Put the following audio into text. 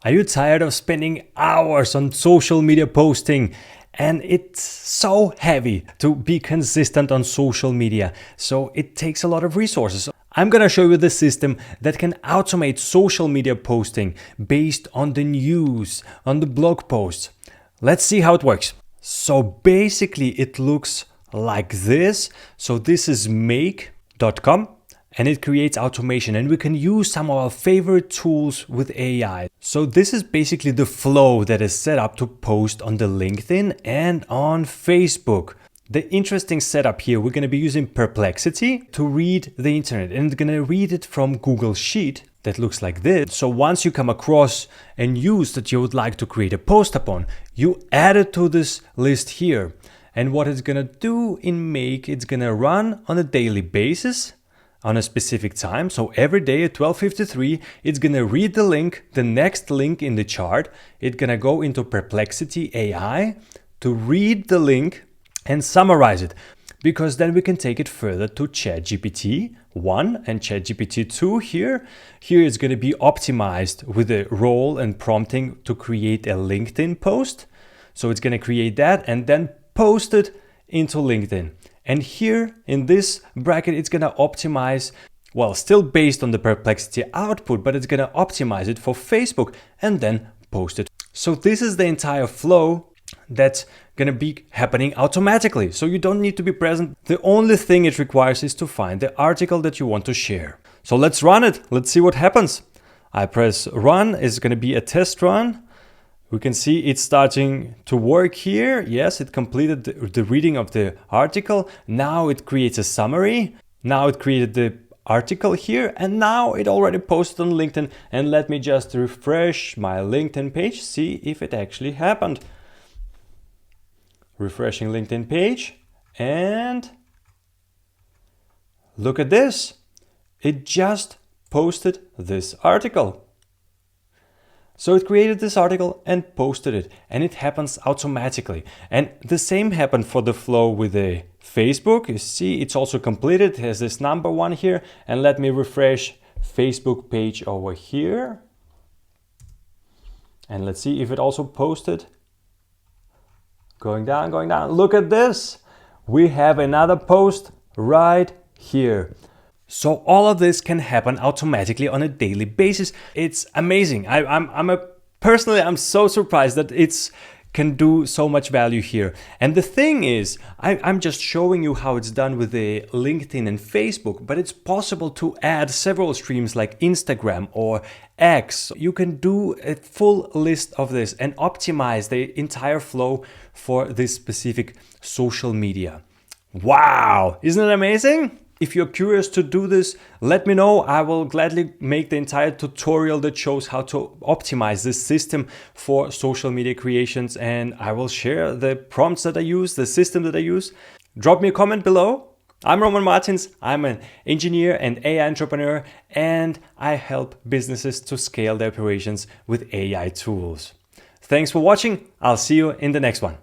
Are you tired of spending hours on social media posting? And it's so heavy to be consistent on social media, so it takes a lot of resources. I'm gonna show you the system that can automate social media posting based on the news, on the blog posts. Let's see how it works. So basically it looks like this. So this is make.com. And it creates automation, and we can use some of our favorite tools with AI. So this is basically the flow that is set up to post on the LinkedIn and on Facebook. The interesting setup here, we're going to be using Perplexity to read the internet, and it's going to read it from Google Sheet that looks like this. So once you come across a news that you would like to create a post upon, you add it to this list here. And what it's going to do in Make, it's going to run on a daily basis on a specific time. So every day at 12:53, it's gonna read the link, the next link in the chart. It's gonna go into Perplexity AI to read the link and summarize it, because then we can take it further to ChatGPT 1 and ChatGPT 2 here. Here it's gonna be optimized with the role and prompting to create a LinkedIn post. So it's gonna create that and then post it into LinkedIn. And here in this bracket, it's going to optimize, well, still based on the Perplexity output, but it's going to optimize it for Facebook and then post it. So this is the entire flow that's going to be happening automatically. So you don't need to be present. The only thing it requires is to find the article that you want to share. So let's run it. Let's see what happens. I press run. It's going to be a test run. We can see it's starting to work here. Yes, it completed the reading of the article. Now it creates a summary. Now it created the article here, and now it already posted on LinkedIn. And let me just refresh my LinkedIn page, see if it actually happened. Refreshing LinkedIn page, and look at this. It just posted this article. So it created this article and posted it, and it happens automatically. And the same happened for the flow with the Facebook. You see, it's also completed. It has this number 1 here. And let me refresh Facebook page over here. And let's see if it also posted. Going down, going down. Look at this. We have another post right here. So all of this can happen automatically on a daily basis. It's amazing. Personally, I'm so surprised that it's can do so much value here. And the thing is, I'm just showing you how it's done with the LinkedIn and Facebook, but it's possible to add several streams like Instagram or X. You can do a full list of this and optimize the entire flow for this specific social media. Wow, isn't it amazing? If you're curious to do this, let me know. I will gladly make the entire tutorial that shows how to optimize this system for social media creations, and I will share the prompts that I use, the system that I use. Drop me a comment below. I'm Roman Martins. I'm an engineer and AI entrepreneur, and I help businesses to scale their operations with AI tools. Thanks for watching. I'll see you in the next one.